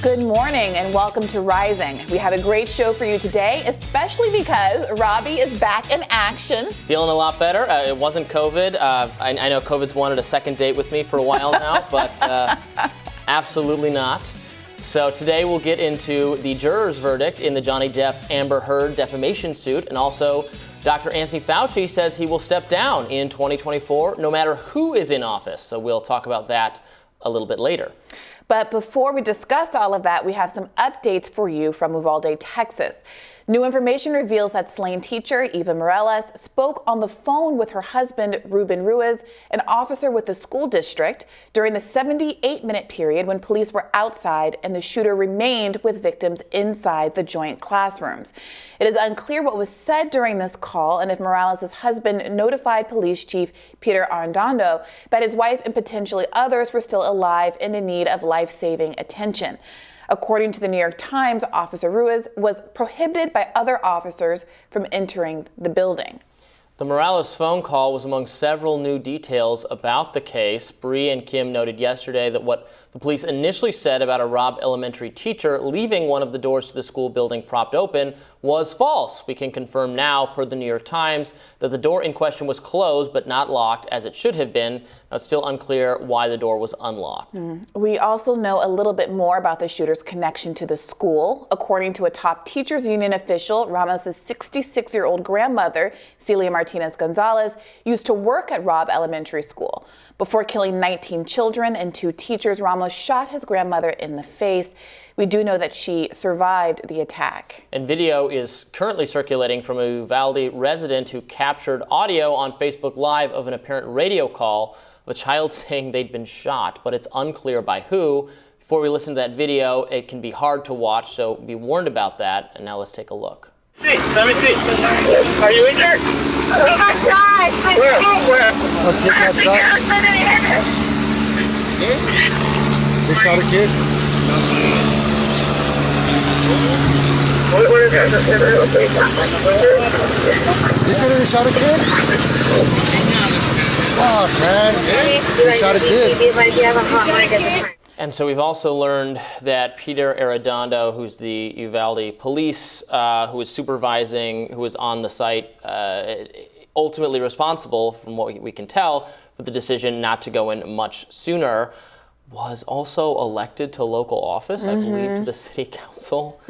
Good morning and welcome to Rising. We have a great show for you today, especially because Robby is back in action. Feeling a lot better. It wasn't COVID. I know COVID's wanted a second date with me for a while now, but absolutely not. So today we'll get into the juror's verdict in the Johnny Depp-Amber Heard defamation suit, and also Dr. Anthony Fauci says he will step down in 2024 no matter who is in office. So we'll talk about that a little bit later. But before we discuss all of that, we have some updates for you from Uvalde, Texas. New information reveals that slain teacher Eva Morales spoke on the phone with her husband, Ruben Ruiz, an officer with the school district, during the 78-minute period when police were outside and the shooter remained with victims inside the joint classrooms. It is unclear what was said during this call and if Morales' husband notified police chief Pete Arredondo that his wife and potentially others were still alive and in need of life-saving attention. According to the New York Times, Officer Ruiz was prohibited by other officers from entering the building. The Morales phone call was among several new details about the case. Bree and Kim noted yesterday that what the police initially said about a Robb Elementary teacher leaving one of the doors to the school building propped open was false. We can confirm now, per the New York Times, that the door in question was closed but not locked as it should have been. Now, it's still unclear why the door was unlocked. We also know a little bit more about the shooter's connection to the school. According to a top teachers union official, Ramos' 66-year-old grandmother, Celia Martinez Gonzalez, used to work at Robb Elementary School. Before killing 19 children and 2 teachers, Ramos shot his grandmother in the face. We do know that she survived the attack. And video is currently circulating from a Uvalde resident who captured audio on Facebook Live of an apparent radio call of a child saying they'd been shot, but it's unclear by who. Before we listen to that video, it can be hard to watch, so be warned about that. And now let's take a look. Let me see. Are you in there? Oh my God! Where? A kid got shot? They shot a kid? Where is that? They said they shot a kid? Fuck, man. They shot a kid. And so we've also learned that Pete Arredondo, who's the Uvalde police, who was supervising, who was on the site, ultimately responsible, from what we can tell, for the decision not to go in much sooner, was also elected to local office, I believe, to the city council.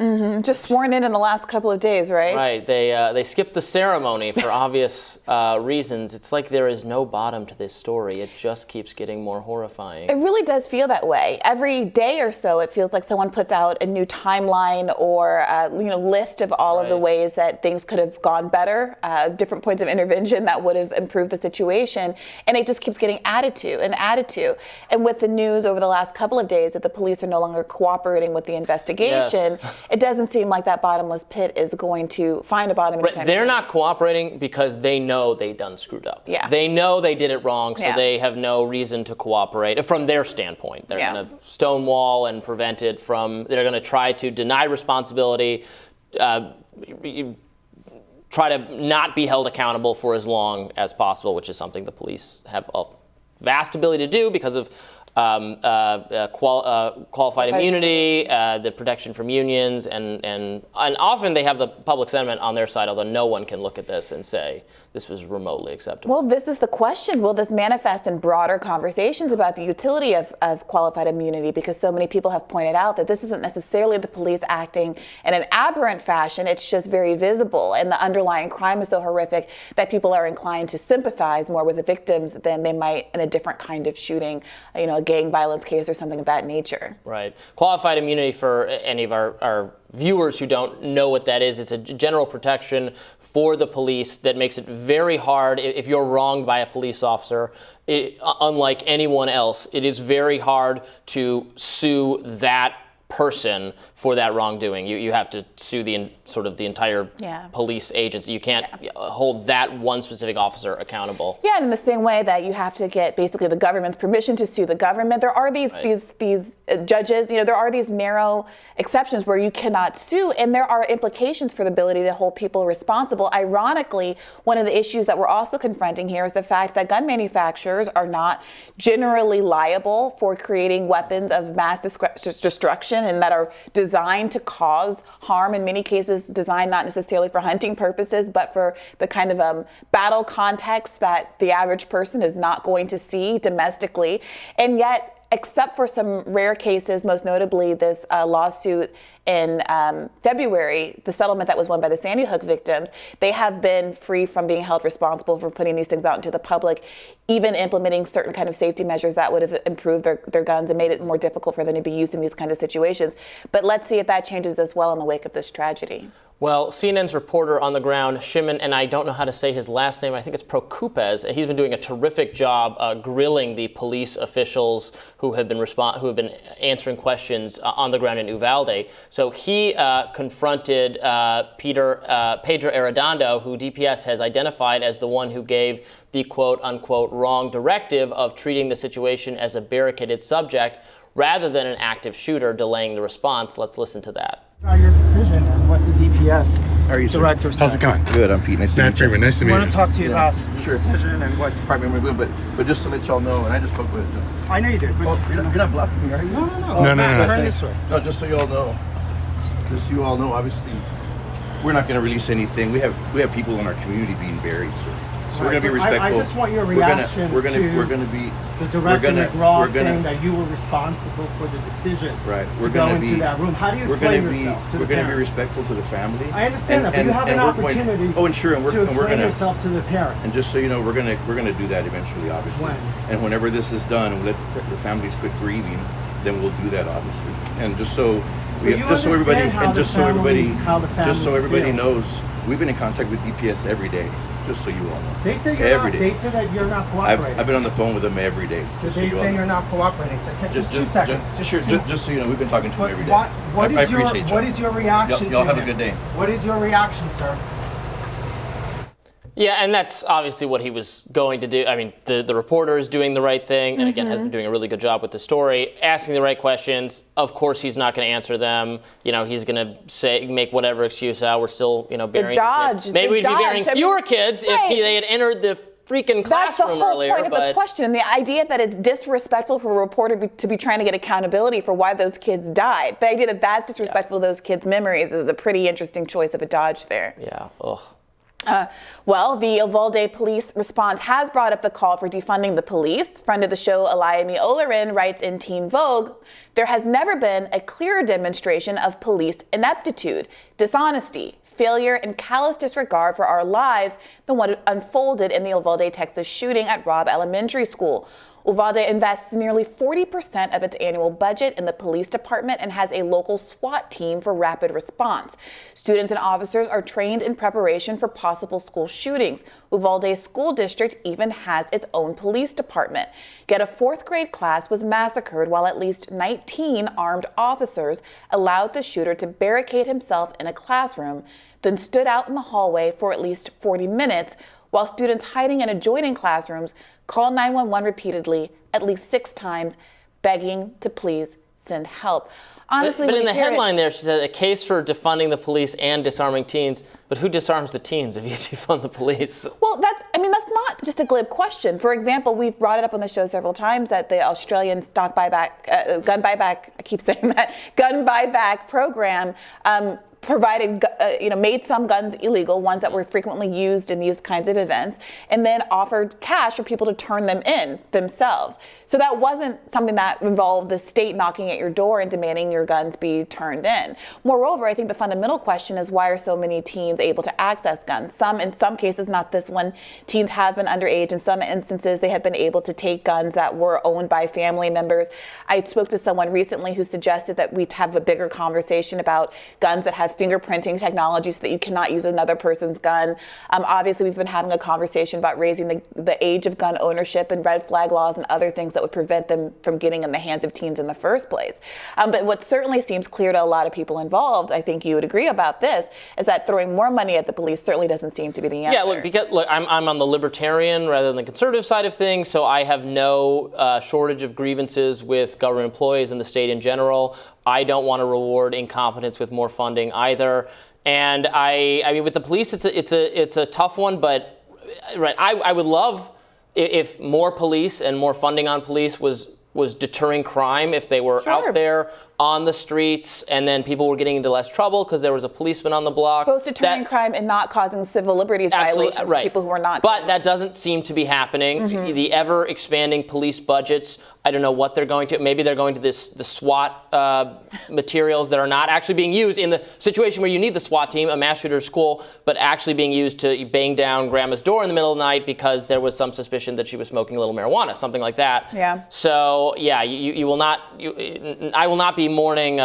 Just sworn in the last couple of days, right? Right. They skipped the ceremony for obvious reasons. It's like there is no bottom to this story. It just keeps getting more horrifying. It really does feel that way. Every day or so, it feels like someone puts out a new timeline or list of all of the ways that things could have gone better, different points of intervention that would have improved the situation, and it just keeps getting added to and added to. And with the news over the last couple of days that the police are no longer cooperating with the investigation, it doesn't seem like that bottomless pit is going to find a bottom anytime soon. They're not cooperating because they know they done screwed up. Yeah. They know they did it wrong, so they have no reason to cooperate from their standpoint. They're going to stonewall and prevent it from, they're going to try to deny responsibility, try to not be held accountable for as long as possible, which is something the police have a vast ability to do because of qualified immunity, the protection from unions, and often they have the public sentiment on their side, although no one can look at this and say this was remotely acceptable. Well, this is the question. Will this manifest in broader conversations about the utility of qualified immunity? Because so many people have pointed out that this isn't necessarily the police acting in an aberrant fashion. It's just very visible. And the underlying crime is so horrific that people are inclined to sympathize more with the victims than they might in a different kind of shooting, a gang violence case or something of that nature. Right. Qualified immunity, for any of our viewers who don't know what that is, it's a general protection for the police that makes it very hard if you're wronged by a police officer. Unlike anyone else, it is very hard to sue that person for that wrongdoing. You have to sue the entire police agency. You can't hold that one specific officer accountable. Yeah, and in the same way that you have to get basically the government's permission to sue the government, there are these judges, there are these narrow exceptions where you cannot sue, and there are implications for the ability to hold people responsible. Ironically, one of the issues that we're also confronting here is the fact that gun manufacturers are not generally liable for creating weapons of mass destruction and that are designed to cause harm, in many cases designed not necessarily for hunting purposes, but for the kind of battle context that the average person is not going to see domestically. And yet, except for some rare cases, most notably this lawsuit in February, the settlement that was won by the Sandy Hook victims, they have been free from being held responsible for putting these things out into the public, even implementing certain kind of safety measures that would have improved their guns and made it more difficult for them to be used in these kind of situations. But let's see if that changes as well in the wake of this tragedy. Well, CNN's reporter on the ground, Shimon, and I don't know how to say his last name, I think it's Procupez. He's been doing a terrific job grilling the police officials who have been answering questions on the ground in Uvalde. So he confronted Pedro Arredondo, who DPS has identified as the one who gave the quote-unquote wrong directive of treating the situation as a barricaded subject rather than an active shooter, delaying the response. Let's listen to that. Your decision and what the DPS director said. How's it going? Good, I'm Pete. Nice to meet you. Freeman, nice to meet you. I want to talk to you about the decision and what Department we're doing, but just to let y'all know, and I just spoke with. I know you did. But You're not blocking me, are you? No. No. Turn this way. No, just so you all know. Just so you all know, obviously, we're not going to release anything. We have people in our community being buried, so we're going to be respectful. I just want your reaction we're going to be the director McGraw saying that you were responsible for the decision to go into that room. How do you explain yourself to the parents? We're going to be respectful to the family. I understand that, but you have an opportunity to explain yourself to the parents. And just so you know, we're going to do that eventually, obviously. When? And whenever this is done, we'll let the families quit grieving, then we'll do that, obviously. And just so everybody knows, we've been in contact with DPS every day. Just so you all know. They say They say that you're not cooperating. I've been on the phone with them every day. They say you're not cooperating. So just 2 seconds. Just so you know, we've been talking to them every day. What is your reaction? Y'all have a good day. What is your reaction, sir? Yeah, and that's obviously what he was going to do. I mean, the reporter is doing the right thing, and again, has been doing a really good job with the story, asking the right questions. Of course, he's not going to answer them. He's going to make whatever excuse out. We're still, burying the kids. Maybe we'd be burying fewer kids if they had entered the freaking classroom earlier. That's the whole point of the question, and the idea that it's disrespectful for a reporter to be trying to get accountability for why those kids died. The idea that that's disrespectful to those kids' memories is a pretty interesting choice of a dodge there. Yeah. Ugh. Well, the Uvalde police response has brought up the call for defunding the police. Friend of the show, Eliami Olerin, writes in Teen Vogue, there has never been a clearer demonstration of police ineptitude, dishonesty, failure, and callous disregard for our lives than what unfolded in the Uvalde, Texas shooting at Robb Elementary School. Uvalde invests nearly 40% of its annual budget in the police department and has a local SWAT team for rapid response. Students and officers are trained in preparation for possible school shootings. Uvalde's school district even has its own police department. Yet a 4th grade class was massacred while at least 19 armed officers allowed the shooter to barricade himself in a classroom, then stood out in the hallway for at least 40 minutes while students hiding in adjoining classrooms called 911 repeatedly, at least 6 times, begging to please send help. Honestly, but in the headline there, she said a case for defunding the police and disarming teens. But who disarms the teens if you defund the police? Well, that's not just a glib question. For example, we've brought it up on the show several times that the Australian gun buyback program provided, made some guns illegal, ones that were frequently used in these kinds of events, and then offered cash for people to turn them in themselves. So that wasn't something that involved the state knocking at your door and demanding your guns be turned in. Moreover, I think the fundamental question is why are so many teens able to access guns? In some cases, not this one, teens have been underage. In some instances, they have been able to take guns that were owned by family members. I spoke to someone recently who suggested that we'd have a bigger conversation about guns that have have fingerprinting technology so that you cannot use another person's gun. Obviously, we've been having a conversation about raising the age of gun ownership and red flag laws and other things that would prevent them from getting in the hands of teens in the first place. But what certainly seems clear to a lot of people involved, I think you would agree about this, is that throwing more money at the police certainly doesn't seem to be the answer. Yeah, look, I'm on the libertarian rather than the conservative side of things, so I have no shortage of grievances with government employees and the state in general. I don't want to reward incompetence with more funding either. And I mean, with the police, it's a tough one, but right, I would love if more police and more funding on police was deterring crime, if they were out there on the streets and then people were getting into less trouble because there was a policeman on the block. Both deterring crime and not causing civil liberties violations for people who are not. But that doesn't seem to be happening. Mm-hmm. The ever expanding police budgets, I don't know what they're going to. Maybe they're going to the SWAT materials that are not actually being used in the situation where you need the SWAT team, a mass shooter school, but actually being used to bang down grandma's door in the middle of the night because there was some suspicion that she was smoking a little marijuana, something like that. Yeah. So yeah, you will not. I will not be mourning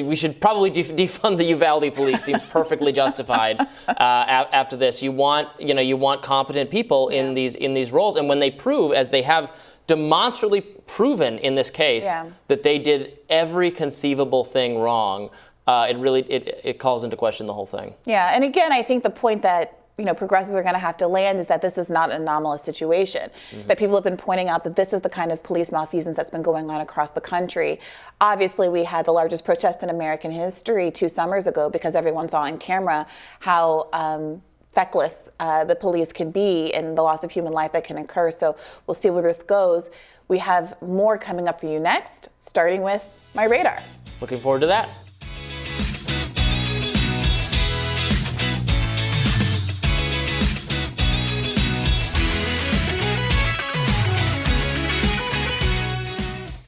we should probably defund the Uvalde police. Seems perfectly justified after this. You want competent people in these roles, and when they prove, as they have demonstrably proven in this case, that they did every conceivable thing wrong, it calls into question the whole thing. Yeah, and again, I think the point that progressives are going to have to land is that this is not an anomalous situation. Mm-hmm. But people have been pointing out that this is the kind of police malfeasance that's been going on across the country. Obviously, we had the largest protest in American history 2 summers ago because everyone saw on camera how feckless the police can be and the loss of human life that can occur. So we'll see where this goes. We have more coming up for you next, starting with My Radar. Looking forward to that.